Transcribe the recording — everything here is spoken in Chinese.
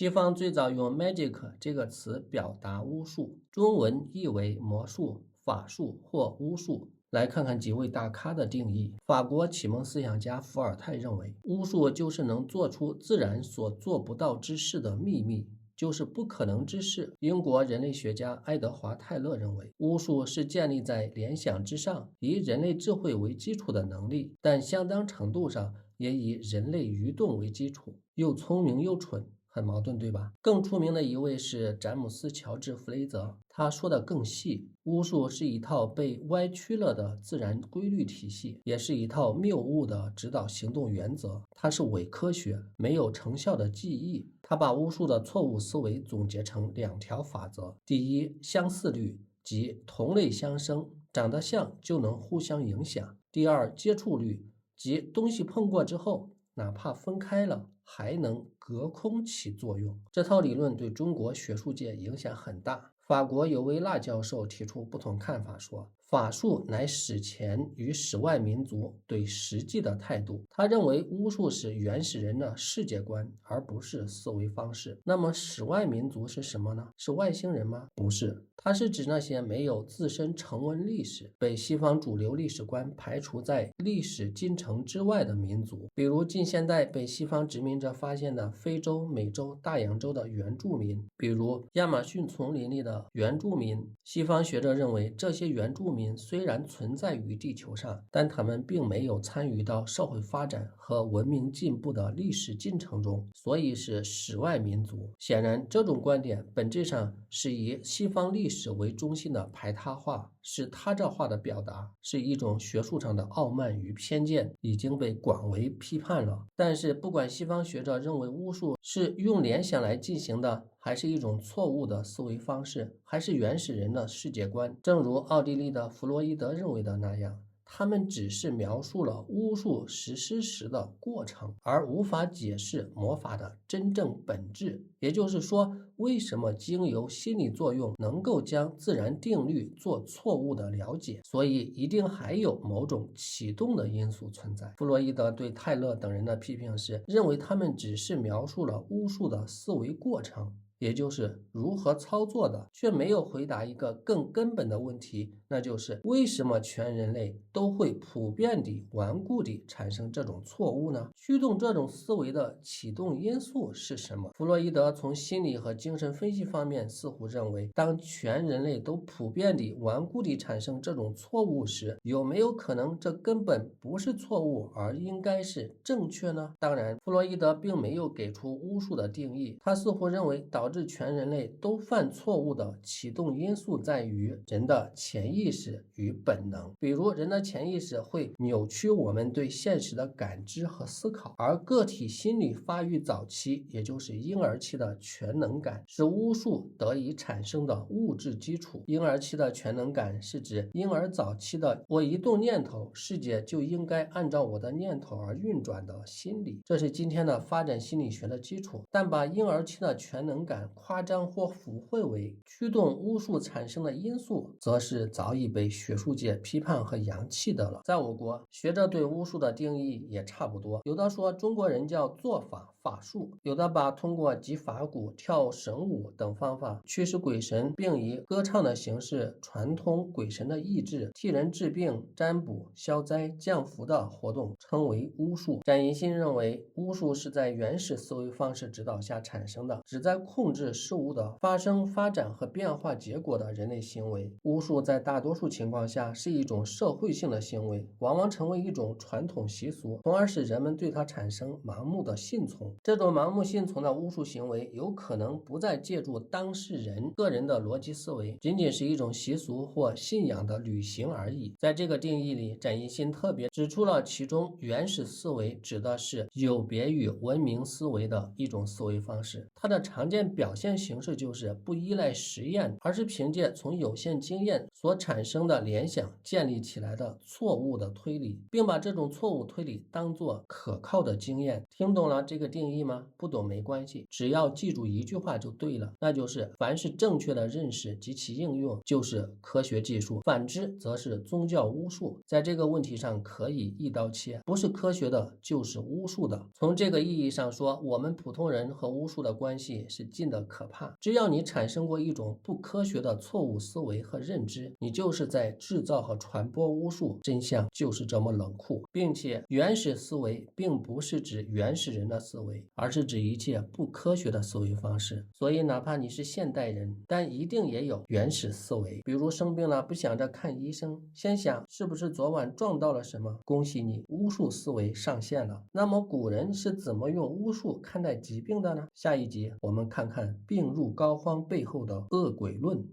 西方最早用 magic 这个词表达巫术，中文译为魔术、法术或巫术。来看看几位大咖的定义。法国启蒙思想家伏尔泰认为，巫术就是能做出自然所做不到之事的秘密，就是不可能之事。英国人类学家爱德华·泰勒认为，巫术是建立在联想之上，以人类智慧为基础的能力，但相当程度上也以人类愚钝为基础，又聪明又蠢。很矛盾，对吧？更出名的一位是詹姆斯·乔治·弗雷泽，他说的更细，巫术是一套被歪曲了的自然规律体系，也是一套谬误的指导行动原则，它是伪科学，没有成效的记忆。他把巫术的错误思维总结成2条法则：第一，相似律，即同类相生，长得像就能互相影响；第二，接触律，即东西碰过之后，哪怕分开了，还能隔空起作用。这套理论对中国学术界影响很大。法国尤维纳教授提出不同看法，说法术乃史前与史外民族对实际的态度。他认为巫术是原始人的世界观，而不是思维方式。那么史外民族是什么呢？是外星人吗？不是，它是指那些没有自身成文历史，被西方主流历史观排除在历史进程之外的民族，比如近现代被西方殖民者发现的非洲、美洲、大洋洲的原住民，比如亚马逊丛林里的原住民。西方学者认为，这些原住民虽然存在于地球上，但他们并没有参与到社会发展和文明进步的历史进程中，所以是史外民族。显然，这种观点本质上是以西方历史为中心的排他化，是他者化的表达，是一种学术上的傲慢与偏见，已经被广为批判了。但是不管西方学者认为巫术是用联想来进行的，还是一种错误的思维方式，还是原始人的世界观，正如奥地利的弗洛伊德认为的那样，他们只是描述了巫术实施时的过程，而无法解释魔法的真正本质。也就是说，为什么经由心理作用能够将自然定律做错误的了解，所以一定还有某种启动的因素存在。弗洛伊德对泰勒等人的批评是，认为他们只是描述了巫术的思维过程，也就是如何操作的，却没有回答一个更根本的问题，那就是为什么全人类都会普遍地顽固地产生这种错误呢？驱动这种思维的启动因素是什么？弗洛伊德从心理和精神分析方面似乎认为，当全人类都普遍地顽固地产生这种错误时，有没有可能这根本不是错误，而应该是正确呢？当然，弗洛伊德并没有给出巫术的定义，他似乎认为导致全人类都犯错误的启动因素在于人的潜意识与本能。比如，人的潜意识会扭曲我们对现实的感知和思考，而个体心理发育早期，也就是婴儿期的全能感，是巫术得以产生的物质基础。婴儿期的全能感是指婴儿早期的我一动念头，世界就应该按照我的念头而运转的心理，这是今天的发展心理学的基础。但把婴儿期的全能感夸张或腐秽为驱动巫术产生的因素，则是早已被学术界批判和扬弃的了。在我国，学者对巫术的定义也差不多，有的说中国人叫做法、法术，有的把通过击法鼓、跳绳舞等方法驱使鬼神，并以歌唱的形式传通鬼神的意志，替人治病、占卜、消灾、降福的活动称为巫术。展银新认为，巫术是在原始思维方式指导下产生的，旨在控制事物的发生、发展和变化结果的人类行为。巫术在大多数情况下是一种社会性的行为，往往成为一种传统习俗，从而使人们对它产生盲目的信从。这种盲目信从的巫术行为有可能不再借助当事人个人的逻辑思维，仅仅是一种习俗或信仰的履行而已。在这个定义里，展银新特别指出了其中原始思维指的是有别于文明思维的一种思维方式，它的常见表现形式就是不依赖实验，而是凭借从有限经验所产生的联想建立起来的错误的推理，并把这种错误推理当作可靠的经验。听懂了这个定定义吗？不懂没关系，只要记住一句话就对了，那就是凡是正确的认识及其应用就是科学技术，反之则是宗教巫术。在这个问题上可以一刀切，不是科学的就是巫术的。从这个意义上说，我们普通人和巫术的关系是近的可怕。只要你产生过一种不科学的错误思维和认知，你就是在制造和传播巫术。真相就是这么冷酷，并且原始思维并不是指原始人的思维，而是指一切不科学的思维方式。所以哪怕你是现代人，但一定也有原始思维。比如生病了不想着看医生，先想是不是昨晚撞到了什么，恭喜你，巫术思维上线了。那么古人是怎么用巫术看待疾病的呢？下一集我们看看病入膏肓背后的恶鬼论。